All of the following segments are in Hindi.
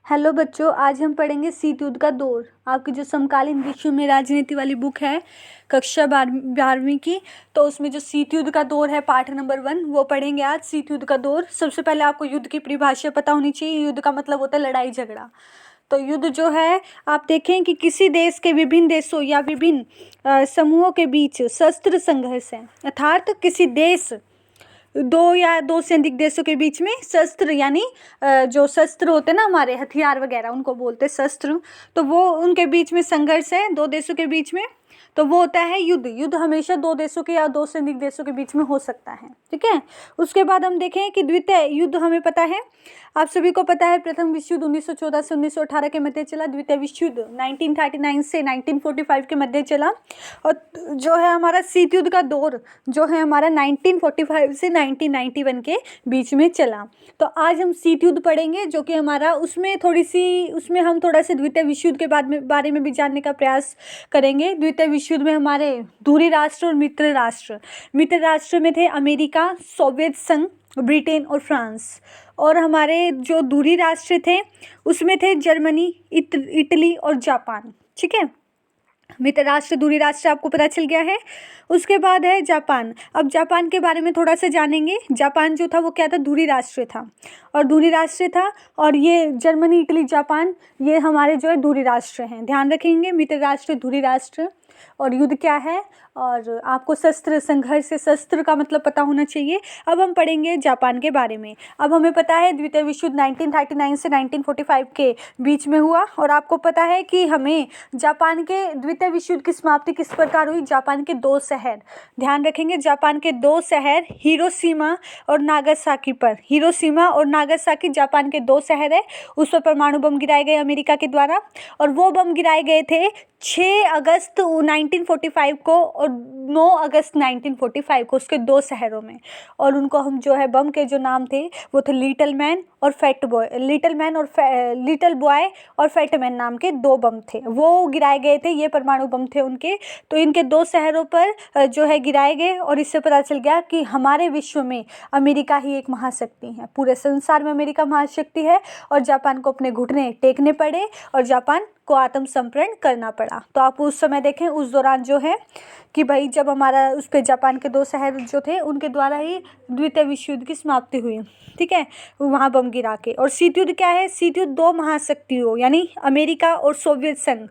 हेलो बच्चों, आज हम पढ़ेंगे शीत युद्ध का दौर। आपकी जो समकालीन विश्व में राजनीति वाली बुक है कक्षा 12वीं की, तो उसमें जो शीत युद्ध का दौर है पाठ नंबर 1 वो पढ़ेंगे आज। शीत युद्ध का दौर, सबसे पहले आपको युद्ध की परिभाषा पता होनी चाहिए। युद्ध का मतलब होता है लड़ाई झगड़ा। तो युद्ध जो है, आप देखें कि किसी देश के विभिन्न देशों या विभिन्न समूहों के बीच शस्त्र संघर्ष है। अर्थात किसी देश, दो या दो से अधिक देशों के बीच में शस्त्र, यानी जो शस्त्र होते हैं ना हमारे हथियार वगैरह, उनको बोलते हैं शस्त्र। तो वो उनके बीच में संघर्ष है दो देशों के बीच में, तो वो होता है युद्ध। युद्ध हमेशा दो देशों के या दो से अधिक देशों के बीच में हो सकता है, ठीक है। उसके बाद हम देखें कि द्वितीय युद्ध, हमें पता है, आप सभी को पता है, प्रथम विश्व युद्ध 1914 से 1918 के मध्य चला। द्वितीय विश्व युद्ध 1939 से 1945 के मध्य चला। और जो है हमारा शीत युद्ध का दौर जो है हमारा 1945 से 1991 के बीच में चला। तो आज हम शीत युद्ध पढ़ेंगे, जो कि हमारा उसमें हम थोड़ा सा द्वितीय विश्व युद्ध के बारे में भी जानने का प्रयास करेंगे। द्वितीय विश्व युद्ध में हमारे दूरी राष्ट्र और मित्र राष्ट्र में थे अमेरिका, सोवियत संघ, ब्रिटेन और फ्रांस। और हमारे जो दूरी राष्ट्र थे उसमें थे जर्मनी, इटली और जापान, ठीक है। मित्र राष्ट्र, दूरी राष्ट्र आपको पता चल गया है। उसके बाद है जापान। अब जापान के बारे में थोड़ा सा जानेंगे। जापान जो था वो क्या था, दूरी राष्ट्र था और दूरी राष्ट्र था। और ये जर्मनी, इटली, जापान, ये हमारे जो है दूरी राष्ट्र हैं। ध्यान रखेंगे, मित्र राष्ट्र, दूरी राष्ट्र। और युद्ध क्या है, और आपको शस्त्र संघर्ष से शस्त्र का मतलब पता होना चाहिए। अब हम पढ़ेंगे जापान के बारे में। अब हमें पता है द्वितीय विश्व युद्ध 1939 से 1945 के बीच में हुआ। और आपको पता है कि हमें जापान के द्वितीय विश्व युद्ध की समाप्ति किस प्रकार हुई। जापान के दो शहर, ध्यान रखेंगे, जापान के दो शहर हिरोशिमा और नागासाकी पर। हिरोशिमा और नागासाकी जापान के दो शहर है, उस पर परमाणु बम गिराए गए अमेरिका के द्वारा। और वो बम गिराए गए थे 6 अगस्त 1945 को और 9 अगस्त 1945 को, उसके दो शहरों में। और उनको हम जो है बम के जो नाम थे वो थे लिटिल मैन और लिटिल बॉय और फैट मैन नाम के दो बम थे, वो गिराए गए थे। ये परमाणु बम थे उनके। तो इनके दो शहरों पर जो है गिराए गए। और इससे पता चल गया कि हमारे विश्व में अमेरिका ही एक महाशक्ति है, पूरे संसार में अमेरिका महाशक्ति है। और जापान को अपने घुटने टेकने पड़े और जापान को आत्मसमर्पण करना पड़ा। तो आप उस समय देखें, उस दौरान जो है कि भाई जब हमारा उस पे जापान के दो शहर जो थे उनके द्वारा ही द्वितीय विश्व युद्ध की समाप्ति हुई, ठीक है, वहाँ बम गिरा के। और शीत युद्ध क्या है, शीत युद्ध दो महाशक्तियों यानी अमेरिका और सोवियत संघ,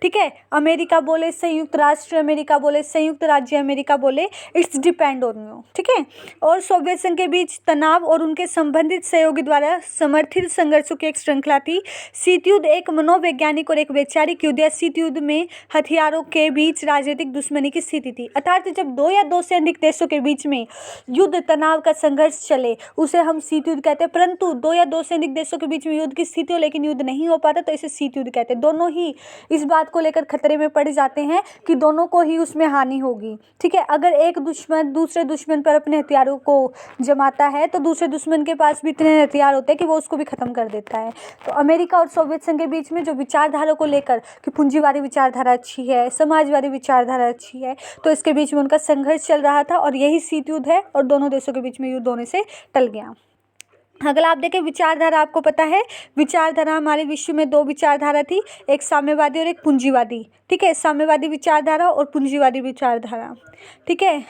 ठीक है। अमेरिका बोले संयुक्त राष्ट्र अमेरिका बोले संयुक्त राज्य अमेरिका बोले इट्स डिपेंड ऑन यू, ठीक है। और सोवियत संघ के बीच तनाव और उनके संबंधित सहयोगी द्वारा समर्थित संघर्षों की एक श्रृंखला थी। शीत युद्ध एक मनोवैज्ञानिक और एक वैचारिक युद्ध है। शीत युद्ध में हथियारों के बीच राजनीतिक दुश्मनी की स्थिति थी। अर्थात जब दो या दो से अधिक देशों के बीच में युद्ध तनाव का संघर्ष चले उसे हम शीत युद्ध कहते हैं। परंतु दो या दो से अधिक देशों के बीच में युद्ध की स्थिति हो लेकिन युद्ध नहीं हो पाता तो इसे शीत युद्ध कहते हैं। दोनों ही इस बात को लेकर खतरे में पड़ जाते हैं कि दोनों को ही उसमें हानि होगी, ठीक है। अगर एक दुश्मन दूसरे दुश्मन पर अपने हथियारों को जमाता है तो दूसरे दुश्मन के पास भी इतने हथियार होते हैं कि वो उसको भी खत्म कर देता है। तो अमेरिका और सोवियत संघ के बीच में जो विचारधारा को लेकर कि पूंजीवादी विचारधारा अच्छी है, समाजवादी विचारधारा अच्छी है, तो इसके बीच में उनका संघर्ष चल रहा था और यही शीत युद्ध है। और दोनों देशों के बीच में युद्ध होने से टल गया। अगला आप देखें विचारधारा, आपको पता है विचारधारा हमारे विश्व में दो विचारधारा थी, एक साम्यवादी और एक पूंजीवादी, ठीक है। साम्यवादी विचारधारा और पूंजीवादी विचारधारा, ठीक है।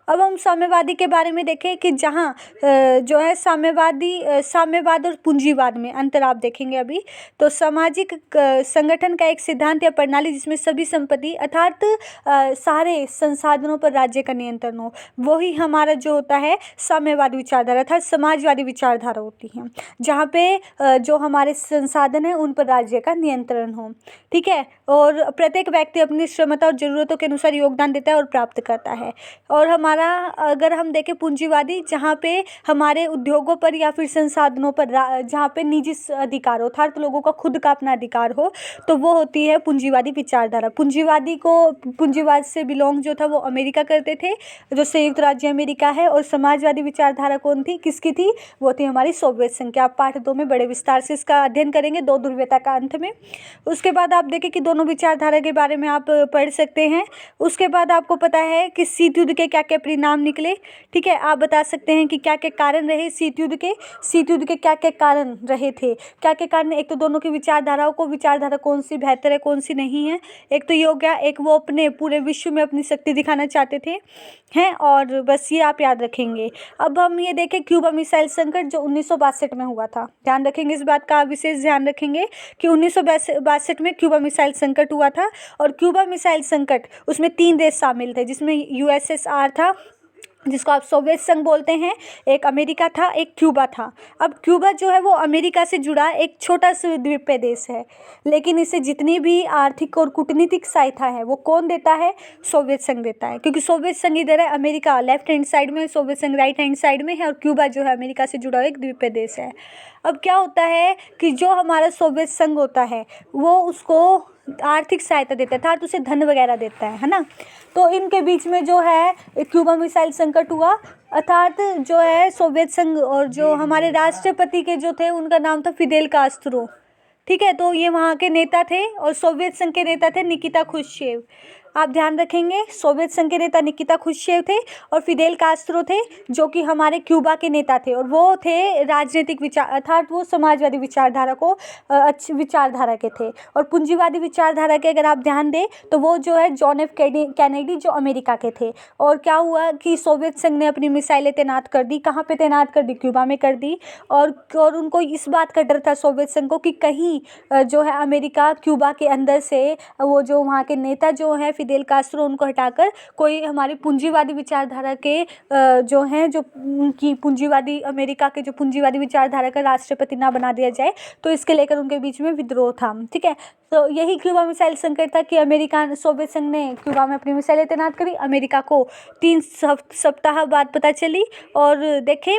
अब हम साम्यवादी के बारे में देखें कि जहाँ जो है साम्यवाद और पूंजीवाद में अंतर आप देखेंगे अभी। तो सामाजिक संगठन का एक सिद्धांत या प्रणाली जिसमें सभी संपत्ति अर्थात सारे संसाधनों पर राज्य का नियंत्रण हो, वही हमारा जो होता है साम्यवादी विचारधारा अर्थात समाजवादी विचारधारा होती है, जहाँ पे जो हमारे संसाधन हैं उन पर राज्य का नियंत्रण हो, ठीक है। और प्रत्येक व्यक्ति अपनी क्षमता और ज़रूरतों के अनुसार योगदान देता है और प्राप्त करता है। और हमारा अगर हम देखें पूंजीवादी, जहाँ पे हमारे उद्योगों पर या फिर संसाधनों पर जहाँ पे निजी अधिकार हो अर्थात लोगों का खुद का अपना अधिकार हो, तो वो होती है पूंजीवादी विचारधारा। पूंजीवाद से बिलोंग जो था वो अमेरिका करते थे, जो संयुक्त राज्य अमेरिका है। और समाजवादी विचारधारा कौन थी, किसकी थी, वो थी हमारी सोवियत संघ की। आप पाठ 2 में बड़े विस्तार से इसका अध्ययन करेंगे, दो ध्रुवीयता का अंत में। उसके बाद आप देखें कि दोनों विचारधारा के बारे में आप पढ़ सकते हैं। उसके बाद आपको पता है कि शीत युद्ध के क्या क्या परिणाम निकले। ठीक है, आप बता सकते हैं कि क्या क्या कारण रहे शीत युद्ध के क्या क्या कारण रहे थे, क्या क्या कारण। एक तो दोनों की विचारधारा कौन सी बेहतर है कौन सी नहीं है, एक तो ये हो गया। एक वो अपने पूरे विश्व में अपनी शक्ति दिखाना चाहते थे हैं, और बस ये आप याद रखेंगे। अब हम ये देखें क्यूबा मिसाइल संकट जो 1962 में हुआ था, ध्यान रखेंगे इस बात का, विशेष ध्यान रखेंगे कि 1962 में क्यूबा मिसाइल संकट हुआ था। और क्यूबा मिसाइल संकट उसमें 3 देश शामिल थे, जिसमें यूएसएसआर था, जिसको आप सोवियत संघ बोलते हैं, एक अमेरिका था, एक क्यूबा था। अब क्यूबा जो है वो अमेरिका से जुड़ा एक छोटा सा द्वीपीय देश है, लेकिन इसे जितनी भी आर्थिक और कूटनीतिक सहायता है वो कौन देता है, सोवियत संघ देता है। क्योंकि सोवियत संघ इधर है, अमेरिका लेफ्ट हैंड साइड में, सोवियत संघ राइट हैंड साइड में है, और क्यूबा जो है अमेरिका से जुड़ा एक द्वीपीय देश है। अब क्या होता है कि जो हमारा सोवियत संघ होता है वो उसको आर्थिक सहायता देता था, तो उसे धन वगैरह देता है ना। तो इनके बीच में जो है क्यूबा मिसाइल संकट हुआ, अर्थात जो है सोवियत संघ और जो हमारे राष्ट्रपति के जो थे उनका नाम था फिदेल कास्त्रो। ठीक है, तो ये वहाँ के नेता थे, और सोवियत संघ के नेता थे निकिता क्रुश्चेव। आप ध्यान रखेंगे, सोवियत संघ के नेता निकिता क्रुश्चेव थे और फिदेल कास्त्रो थे जो कि हमारे क्यूबा के नेता थे, और वो थे राजनीतिक विचार, अर्थात वो समाजवादी विचारधारा को अच्छी विचारधारा के थे। और पूंजीवादी विचारधारा के अगर आप ध्यान दें तो वो जो है जॉन एफ कैनेडी जो अमेरिका के थे। और क्या हुआ कि सोवियत संघ ने अपनी मिसाइलें तैनात कर दी, कहाँ पे तैनात कर दी, क्यूबा में कर दी। और उनको इस बात का डर था सोवियत संघ को कि कहीं जो है अमेरिका क्यूबा के अंदर से वो जो वहाँ के नेता जो हैं फिदेल कास्त्रो उनको हटाकर कोई हमारी पूंजीवादी विचारधारा के जो हैं जो उनकी पूंजीवादी अमेरिका के जो पूंजीवादी विचारधारा का राष्ट्रपति ना बना दिया जाए, तो इसके लेकर उनके बीच में विद्रोह था। ठीक है, तो यही क्यूबा मिसाइल संकट था कि अमेरिका सोवियत संघ ने क्यूबा में अपनी मिसाइलें तैनात करी। अमेरिका को 3 सप्ताह बाद पता चली, और देखें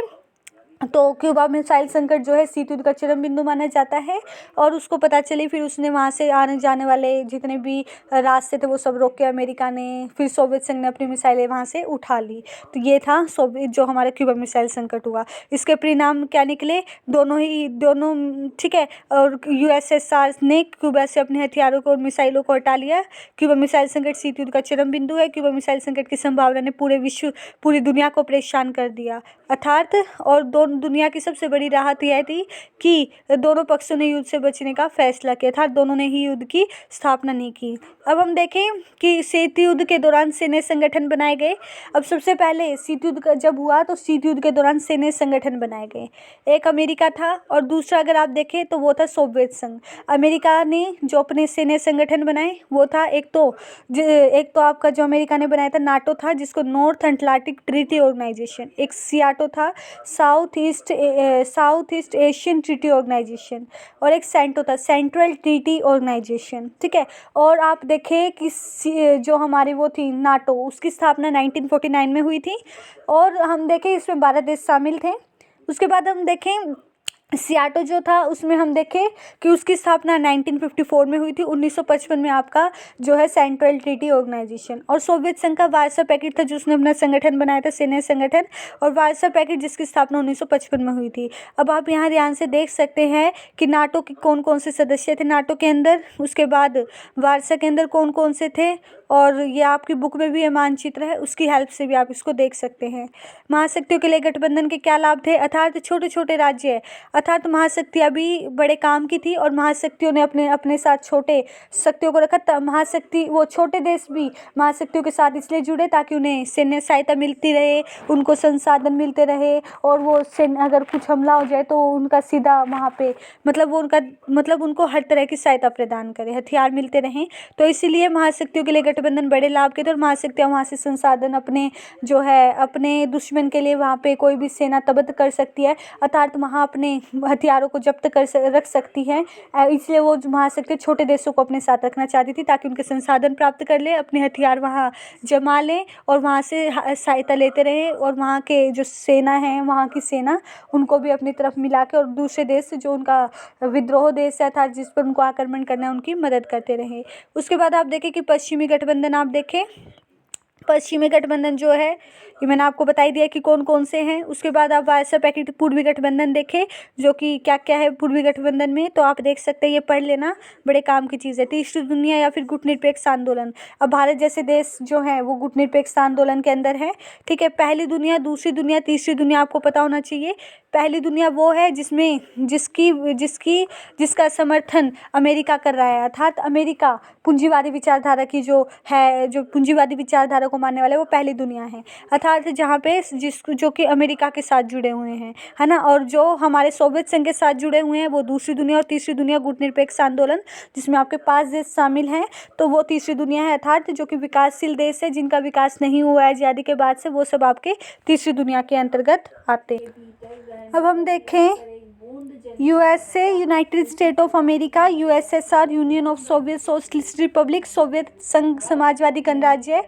तो क्यूबा मिसाइल संकट जो है शीत युद्ध का चरम बिंदु माना जाता है। और उसको पता चली, फिर उसने वहाँ से आने जाने वाले जितने भी रास्ते थे वो सब रोक के अमेरिका ने, फिर सोवियत संघ ने अपनी मिसाइलें वहाँ से उठा ली। तो ये था सोवियत जो हमारा क्यूबा मिसाइल संकट हुआ। इसके परिणाम क्या निकले, दोनों ठीक है, और यूएसएसआर ने क्यूबा से अपने हथियारों को और मिसाइलों को हटा लिया। क्यूबा मिसाइल संकट शीत युद्ध का चरम बिंदु है। क्यूबा मिसाइल संकट की संभावना ने पूरी दुनिया को परेशान कर दिया, अर्थात और दुनिया की सबसे बड़ी राहत यह थी कि दोनों पक्षों ने युद्ध से बचने का फैसला किया था, दोनों ने ही युद्ध की स्थापना नहीं की। अब हम देखें कि शीत युद्ध के दौरान सैन्य संगठन बनाए गए। अब सबसे पहले शीत युद्ध का जब हुआ तो शीत युद्ध के दौरान सैन्य संगठन बनाए गए, एक अमेरिका था और दूसरा अगर आप देखें तो वो था सोवियत संघ। अमेरिका ने जो अपने सैन्य संगठन बनाए वो था एक तो आपका जो अमेरिका ने बनाया था नाटो था, जिसको नॉर्थ अटलांटिक ट्रीटी ऑर्गेनाइजेशन, एक सियाटो था south east Asian treaty organisation, और एक सेंटो था सेंट्रल ट्रीटी ऑर्गेनाइजेशन। ठीक है, और आप देखें कि जो हमारी वो थी नाटो, उसकी स्थापना 1949 में हुई थी, और हम देखें इसमें 12 देश शामिल थे। उसके बाद हम देखें सियाटो जो था उसमें हम देखें कि उसकी स्थापना 1954 में हुई थी। 1955 में आपका जो है सेंट्रल ट्रीटी ऑर्गेनाइजेशन, और सोवियत संघ का वार्सा पैक्ट था जो उसने अपना संगठन बनाया था, सैन्य संगठन, और वार्सा पैक्ट जिसकी स्थापना 1955 में हुई थी। अब आप यहाँ ध्यान से देख सकते हैं कि नाटो के कौन कौन से सदस्य थे नाटो के अंदर, उसके बाद वार्सा के अंदर कौन कौन से थे, और ये आपकी बुक में भी ये मानचित्र है, उसकी हेल्प से भी आप इसको देख सकते हैं। महाशक्तियों के लिए गठबंधन के क्या लाभ थे, अर्थात छोटे छोटे राज्य, अर्थात महाशक्तियाँ भी बड़े काम की थी और महाशक्तियों ने अपने साथ छोटे शक्तियों को रखा। महाशक्ति वो छोटे देश भी महाशक्तियों के साथ इसलिए जुड़े ताकि उन्हें सैन्य सहायता मिलती रहे, उनको संसाधन मिलते रहे, और वो अगर कुछ हमला हो जाए तो उनका सीधा वहाँ पे मतलब उनको हर तरह की सहायता प्रदान करे, हथियार मिलते रहें। तो इसीलिए महाशक्तियों के लिए गठबंधन बड़े लाभ के थे, और महाशक्तियाँ वहाँ से संसाधन अपने दुश्मन के लिए वहाँ पे कोई भी सेना तबद्ध कर सकती है, अर्थात वहाँ अपने हथियारों को जब्त रख सकती है। इसलिए वो महाशक्ति छोटे देशों को अपने साथ रखना चाहती थी ताकि उनके संसाधन प्राप्त कर ले, अपने हथियार वहाँ जमा लें और वहाँ से सहायता लेते रहे, और वहाँ के जो सेना है वहाँ की सेना उनको भी अपनी तरफ मिला के, और दूसरे देश से जो उनका विद्रोह देश है था जिस पर उनको आक्रमण करना है उनकी मदद करते रहे। उसके बाद आप देखें कि पश्चिमी गठबंधन, आप देखें पश्चिमी गठबंधन जो है ये मैंने आपको बता ही दिया कि कौन कौन से हैं। उसके बाद आप वायसर पैकेट पूर्वी गठबंधन देखें, जो कि क्या क्या है पूर्वी गठबंधन में, तो आप देख सकते हैं, ये पढ़ लेना, बड़े काम की चीज़ है। तीसरी दुनिया या फिर गुटनिरपेक्ष आंदोलन, अब भारत जैसे देश जो है वो गुटनिरपेक्ष आंदोलन के अंदर है। ठीक है, पहली दुनिया, दूसरी दुनिया, तीसरी दुनिया आपको पता होना चाहिए। पहली दुनिया वो है जिसमें जिसका समर्थन अमेरिका कर रहा है, अर्थात अमेरिका पूंजीवादी विचारधारा की जो है, जो पूंजीवादी विचारधारा को मानने वाले, वो पहली दुनिया है, अर्थात जहाँ पे जो कि अमेरिका के साथ जुड़े हुए हैं, है ना। और जो हमारे सोवियत संघ के साथ जुड़े हुए हैं वो दूसरी दुनिया, और तीसरी दुनिया गुटनिरपेक्ष आंदोलन जिसमें आपके 5 देश शामिल हैं, तो वो तीसरी दुनिया है, अर्थात जो कि विकासशील देश है, जिनका विकास नहीं हुआ है आज़ादी के बाद से, वो सब आपके तीसरी दुनिया के अंतर्गत आते हैं। अब हम देखें USA, United state of America, USSR, union of Soviet socialist Republic, Soviet संघ समाजवादी गणराज्य।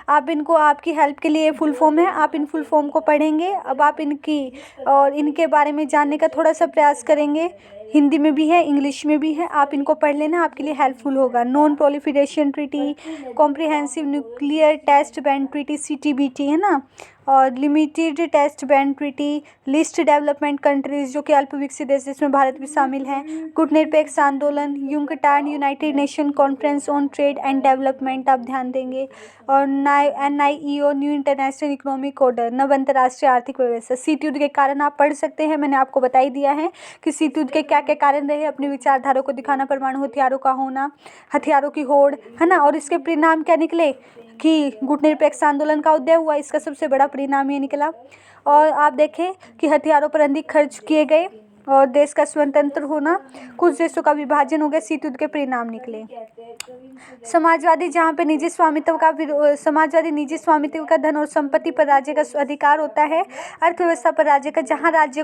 आप इनको, आपकी हेल्प के लिए फुल फॉर्म है, आप इन फुल फॉर्म को पढ़ेंगे। अब आप इनकी और इनके बारे में जानने का थोड़ा सा प्रयास करेंगे, हिंदी में भी है, इंग्लिश में भी है, आप इनको पढ़ लेना, आपके लिए हेल्पफुल होगा। Non proliferation treaty, comprehensive nuclear test ban treaty, CTBT है ना, और limited test ban treaty, least development countries जो कि अल्प विकसित देश, जिसमें भारत भी शामिल है, गुटनिरपेक्ष आंदोलन, यूंगटान, united nation conference on trade and development, आप ध्यान देंगे, और NIEO, new international economic order, नव अंतर्राष्ट्रीय आर्थिक व्यवस्था। शीत युद्ध के कारण आप पढ़ सकते हैं, मैंने आपको बता ही दिया है कि शीत युद्ध के क्या क्या कारण रहे, अपनी विचारधारा को दिखाना, परमाणु हथियारों का होना, हथियारों की होड़, है ना, और इसके परिणाम क्या निकले कि गुटनिरपेक्ष आंदोलन का उदय हुआ, इसका सबसे बड़ा परिणाम ये निकला। और आप देखें कि हथियारों पर अधिक खर्च किए गए और देश का स्वतंत्र होना, कुछ देशों का विभाजन हो गया, शीत युद्ध के परिणाम निकले। समाजवादी, जहाँ पे निजी स्वामित्व का समाजवादी निजी स्वामित्व का धन और संपत्ति पर राज्य का अधिकार होता है, अर्थव्यवस्था पर राज्य का, जहाँ राज्य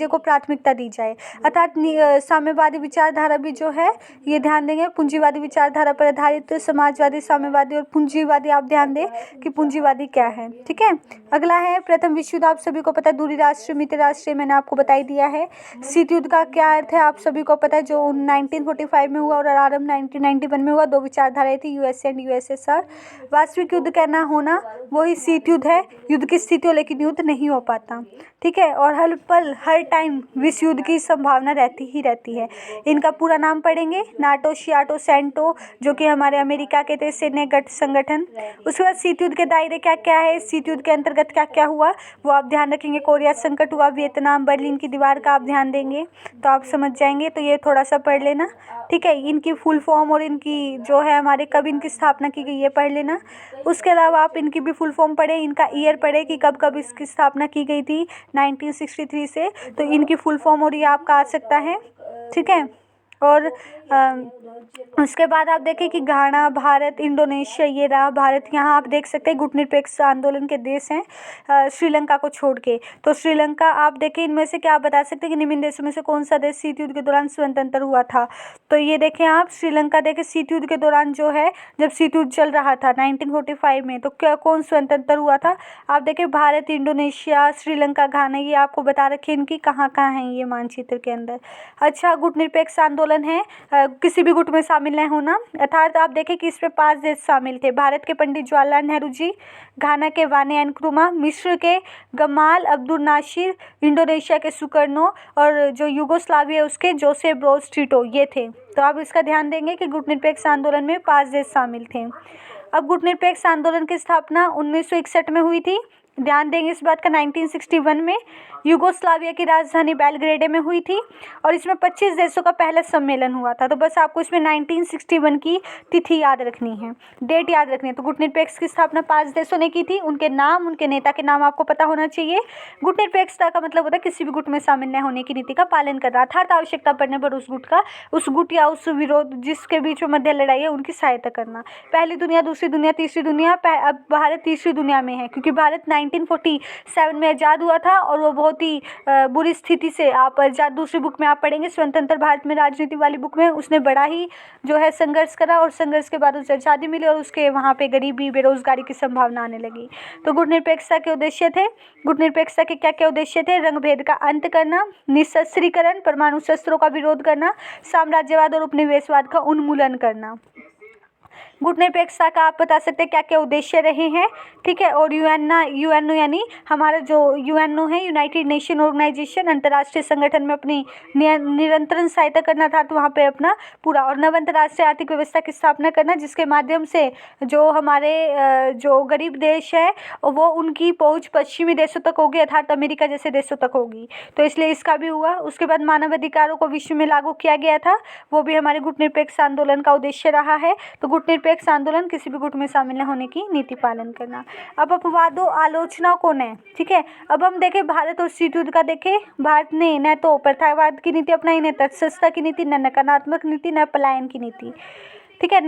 को प्राथमिकता दी जाए, अर्थात साम्यवादी विचारधारा भी जो है ये ध्यान देंगे, पूंजीवादी विचारधारा पर आधारित समाजवादी, साम्यवादी और पूंजीवादी, आप ध्यान दें कि पूंजीवादी क्या है। ठीक है, अगला है प्रथम विश्व युद्ध, आप सभी को पता है, दूरी राष्ट्र, मित्र राष्ट्र, मैंने आपको बता ही दिया है। शीत युद्ध का क्या अर्थ है आप सभी को पता है, जो 1945 में हुआ और आरंभ 1991 में हुआ, दो विचारधाराएं थी, यूएसए एंड यूएसएसआर। वास्तविक युद्ध कहना होना वही शीत युद्ध है, युद्ध की स्थिति हो लेकिन युद्ध नहीं हो पाता। ठीक है, और हर पल हर टाइम विश्व युद्ध की संभावना रहती ही रहती है। इनका पूरा नाम पढ़ेंगे, नाटो, शियाटो, सेंटो, जो कि हमारे अमेरिका के थे सैन्य गठ संगठन। उसके बाद शीत युद्ध के दायरे क्या क्या है, शीत युद्ध के अंतर्गत क्या क्या हुआ वो आप ध्यान रखेंगे। कोरिया संकट हुआ, वियतनाम, बर्लिन की दीवार का आप ध्यान देंगे तो आप समझ जाएंगे, तो ये थोड़ा सा पढ़ लेना। ठीक है, इनकी फुल फॉर्म और इनकी जो है हमारे कब इनकी स्थापना की गई ये पढ़ लेना। उसके अलावा आप इनकी भी फुल फॉर्म पढ़ें, इनका ईयर पढ़े कि कब कब इसकी स्थापना की गई थी 1963 से, तो इनकी फुल फॉर्म और ये आपका आ सकता है। ठीक है, और उसके बाद आप देखें कि घाना, भारत, इंडोनेशिया, ये रहा भारत। यहाँ आप देख सकते हैं गुटनिरपेक्ष आंदोलन के देश हैं श्रीलंका को छोड़ के। तो श्रीलंका आप देखें, इनमें से क्या आप बता सकते हैं कि निम्न देशों में से कौन सा देश शीत युद्ध के दौरान स्वतंत्र हुआ था। तो ये देखें आप, श्रीलंका देखें शीत युद्ध के दौरान जो है, जब शीत युद्ध चल रहा था 1945 में, तो क्या कौन स्वतंत्र हुआ था। आप देखें भारत, इंडोनेशिया, श्रीलंका, घाना, ये आपको बता रखे इनकी कहाँ कहाँ हैं ये मानचित्र के अंदर। अच्छा, गुटनिरपेक्ष आंदोलन है, किसी भी गुट में शामिल नहीं होना, अर्थात आप देखें कि इसमें 5 देश शामिल थे। भारत के पंडित जवाहरलाल नेहरू जी, घाना के वाने एनक्रुमा, मिस्र के गमाल अब्दुल नासिर, इंडोनेशिया के सुकर्नो, और जो यूगोस्लाविया उसके जोसेफ ब्रोज टिटो, ये थे। तो आप इसका ध्यान देंगे कि गुटनिरपेक्ष आंदोलन में 5 देश शामिल थे। अब गुटनिरपेक्ष आंदोलन की स्थापना 1961 में हुई थी, ध्यान देंगे इस बात का। 1961 में यूगोस्लाविया की राजधानी बेलग्रेड में हुई थी और इसमें 25 देशों का पहला सम्मेलन हुआ था। तो बस आपको इसमें 1961 की तिथि याद रखनी है, डेट याद रखनी है। तो गुटनिरपेक्ष की स्थापना 5 देशों ने की थी, उनके नाम, उनके नेता के नाम आपको पता होना चाहिए। गुटनिरपेक्षता का मतलब होता है किसी भी गुट में शामिल न होने की नीति का पालन करना, अर्थात आवश्यकता पड़ने पर उस गुट या उस विरोध जिसके बीच में मध्य लड़ाई है उनकी सहायता करना। पहली दुनिया, दूसरी दुनिया, तीसरी दुनिया, अब भारत तीसरी दुनिया में है क्योंकि भारत 1947 में आज़ाद हुआ था और वो बहुत ही बुरी स्थिति से, आप दूसरी बुक में आप पढ़ेंगे स्वतंत्र भारत में राजनीति वाली बुक में, उसने बड़ा ही जो है संघर्ष करा और संघर्ष के बाद उसे आज़ादी मिली और उसके वहाँ पे गरीबी, बेरोजगारी की संभावना आने लगी। तो गुटनिरपेक्षता के उद्देश्य थे, गुटनिरपेक्षता के क्या क्या उद्देश्य थे? रंग भेद का अंत करना, निःशस्त्रीकरण, परमाणु शस्त्रों का विरोध करना, साम्राज्यवाद और उपनिवेशवाद का उन्मूलन करना। गुटनिरपेक्षता का आप बता सकते हैं क्या क्या उद्देश्य रहे हैं, ठीक है। और यूएनओ यानी हमारा जो यूएनओ है, यूनाइटेड नेशन ऑर्गेनाइजेशन, अंतर्राष्ट्रीय संगठन में अपनी निरंतर सहायता करना था, तो वहाँ पे अपना पूरा। और नव अंतर्राष्ट्रीय आर्थिक व्यवस्था की स्थापना करना, जिसके माध्यम से जो हमारे जो गरीब देश है वो उनकी पहुँच पश्चिमी देशों तक होगी, अर्थात अमेरिका जैसे देशों तक होगी, तो इसलिए इसका भी हुआ। उसके बाद मानव अधिकारों को विश्व में लागू किया गया था, वो भी हमारे गुटनिरपेक्ष आंदोलन का उद्देश्य रहा है। तो गुटनिरपेक्ष आंदोलन किसी भी गुट में शामिल न होने की नीति पालन करना। अब अपवादों आलोचना कौन है, ठीक है। अब हम देखें भारत और शीत युद्ध का। देखें भारत ने न तो प्रथावाद की नीति अपनाई, न तटस्थता की नीति, न नकारात्मक नीति, न पलायन की नीति, ठीक है।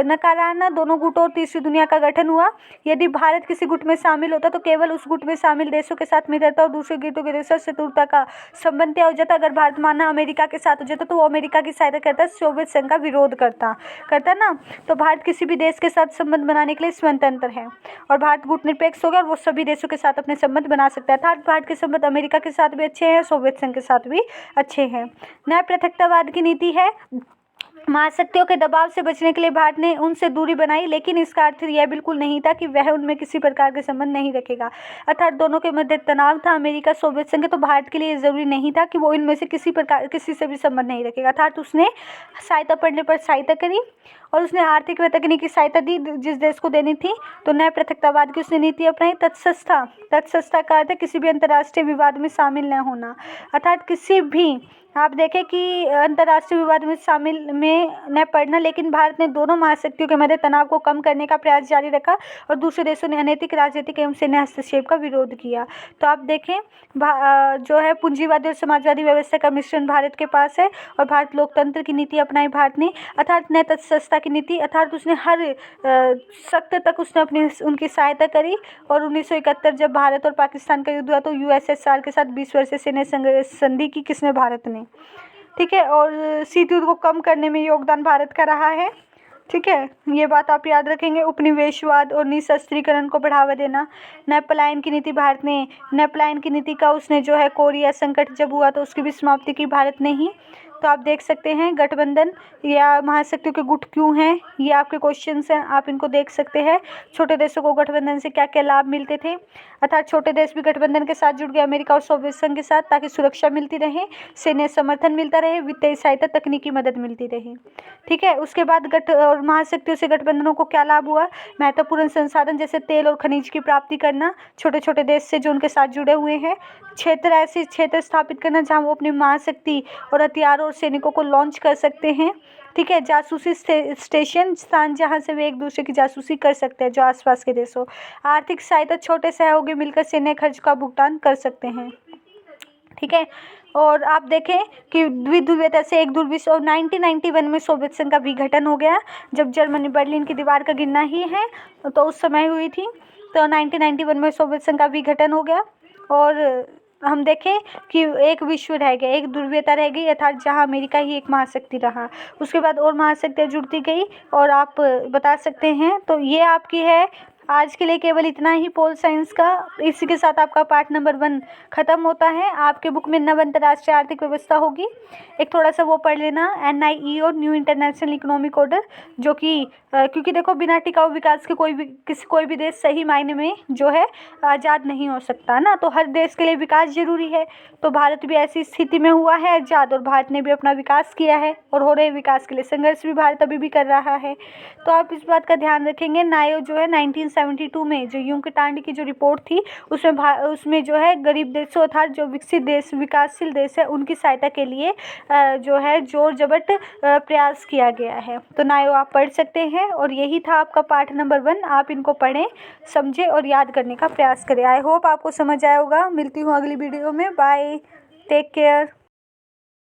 नकाराना दोनों गुटों और तीसरी दुनिया का गठन हुआ। यदि भारत किसी गुट में शामिल होता तो केवल उस गुट में शामिल देशों के साथ मित्रता और दूसरे गुटों के देशों से शत्रुता का संबंध तय हो जाता। अगर भारत माना अमेरिका के साथ हो जाता तो वो अमेरिका की सहायता करता, सोवियत संघ का विरोध करता ना। तो भारत किसी भी देश के साथ संबंध बनाने के लिए स्वतंत्र है, और भारत गुटनिरपेक्ष हो गया और वो सभी देशों के साथ अपने संबंध बना सकता है। अर्थात भारत के संबंध अमेरिका के साथ भी अच्छे हैं, सोवियत संघ के साथ भी अच्छे हैं। न्याय पृथकतावाद की नीति है। महाशक्तियों के दबाव से बचने के लिए भारत ने उनसे दूरी बनाई, लेकिन इसका अर्थ यह बिल्कुल नहीं था कि वह उनमें किसी प्रकार के संबंध नहीं रखेगा। अर्थात दोनों के मध्य तनाव था, अमेरिका सोवियत संघ, तो भारत के लिए जरूरी नहीं था कि वो इनमें से किसी से भी संबंध नहीं रखेगा। अर्थात उसने सहायता पड़ने पर सहायता करी और उसने आर्थिक व तकनीकी सहायता दी जिस देश को देनी थी। तो न्याय पृथकतावाद की उसने नीति अपनाई। तटस्थता का अर्थ है किसी भी अंतर्राष्ट्रीय विवाद में शामिल न होना। अर्थात किसी भी, आप देखें कि अंतर्राष्ट्रीय विवाद में शामिल में न पड़ना, लेकिन भारत ने दोनों महाशक्तियों के मध्य तनाव को कम करने का प्रयास जारी रखा और दूसरे देशों ने अनैतिक राजनीतिक एवं सैन्य हस्तक्षेप का विरोध किया। तो आप देखें जो है पूंजीवादी और समाजवादी व्यवस्था का मिश्रण भारत के पास है, और भारत लोकतंत्र की नीति अपनाई भारत ने, अर्थात न तटस्थता की नीति, अर्थात उसने हर सख्त तक उसने उनकी सहायता करी। और 1971 जब भारत और पाकिस्तान का युद्ध हुआ तो यूएसएसआर के साथ 20 वर्षीय सैन्य संधि की किसने, भारत ने, ठीक है। और शीत युद्ध को कम करने में योगदान भारत का रहा है, ठीक है। ये बात आप याद रखेंगे। उपनिवेशवाद और निशस्त्रीकरण को बढ़ावा देना। न पलायन की नीति भारत ने, न पलायन की नीति का उसने जो है कोरिया संकट जब हुआ तो उसकी भी समाप्ति की भारत ने ही। तो आप देख सकते हैं गठबंधन या महाशक्तियों के गुट क्यों हैं, ये आपके क्वेश्चंस हैं, आप इनको देख सकते हैं। छोटे देशों को गठबंधन से क्या क्या लाभ मिलते थे, अर्थात छोटे देश भी गठबंधन के साथ जुड़ गए अमेरिका और सोवियत संघ के साथ, ताकि सुरक्षा मिलती रहे, सैन्य समर्थन मिलता रहे, वित्तीय सहायता, तकनीकी मदद मिलती रहे, ठीक है। उसके बाद महाशक्तियों से गठबंधनों को क्या लाभ हुआ, महत्वपूर्ण संसाधन जैसे तेल और खनिज की प्राप्ति करना छोटे छोटे देश से जो उनके साथ जुड़े हुए हैं। ऐसे क्षेत्र स्थापित करना जहाँ वो अपनी महाशक्ति और हथियारों और सैनिकों को लॉन्च कर सकते हैं, ठीक है। जासूसी स्टेशन स्थान जहाँ से वे एक दूसरे की जासूसी कर सकते हैं जो आसपास के देश हो। आर्थिक सहायता, छोटे सहयोगी मिलकर सैन्य खर्च का भुगतान कर सकते हैं, ठीक है। और आप देखें कि द्विध्रुवीयता से एक ध्रुवीय, और 1991 में सोवियत संघ का विघटन हो गया, जब जर्मनी बर्लिन की दीवार का गिरना ही है तो उस समय हुई थी। तो 1991 में सोवियत संघ का विघटन हो गया, और हम देखें कि एक विश्व रह गया, एक ध्रुवीयता रह गई, अर्थात जहां अमेरिका ही एक महाशक्ति रहा। उसके बाद और महाशक्तियाँ जुड़ती गई, और आप बता सकते हैं। तो ये आपकी है आज के लिए केवल इतना ही पोल साइंस का। इसी के साथ आपका पार्ट नंबर 1 खत्म होता है। आपके बुक में नव अंतर्राष्ट्रीय आर्थिक व्यवस्था होगी, एक थोड़ा सा वो पढ़ लेना, NIEO new international economic order, जो कि क्योंकि देखो बिना टिकाऊ विकास के कोई भी देश सही मायने में जो है आज़ाद नहीं हो सकता ना। तो हर देश के लिए विकास जरूरी है। तो भारत भी ऐसी स्थिति में हुआ है आज़ाद, और भारत ने भी अपना विकास किया है, और हो रहे विकास के लिए संघर्ष भी भारत अभी भी कर रहा है। तो आप इस बात का ध्यान रखेंगे। नायो जो है 1972 में जो युंगटांड की जो रिपोर्ट थी उसमें जो है गरीब देशों अर्थात जो विकसित देश, विकासशील देश है, उनकी सहायता के लिए जो है जोर जबरत प्रयास किया गया है। तो नायो आप पढ़ सकते हैं। और यही था आपका पार्ट नंबर 1। आप इनको पढ़ें, समझें और याद करने का प्रयास करें। आई होप आपको समझ आया होगा। मिलती हूँ अगली वीडियो में। Bye, take care.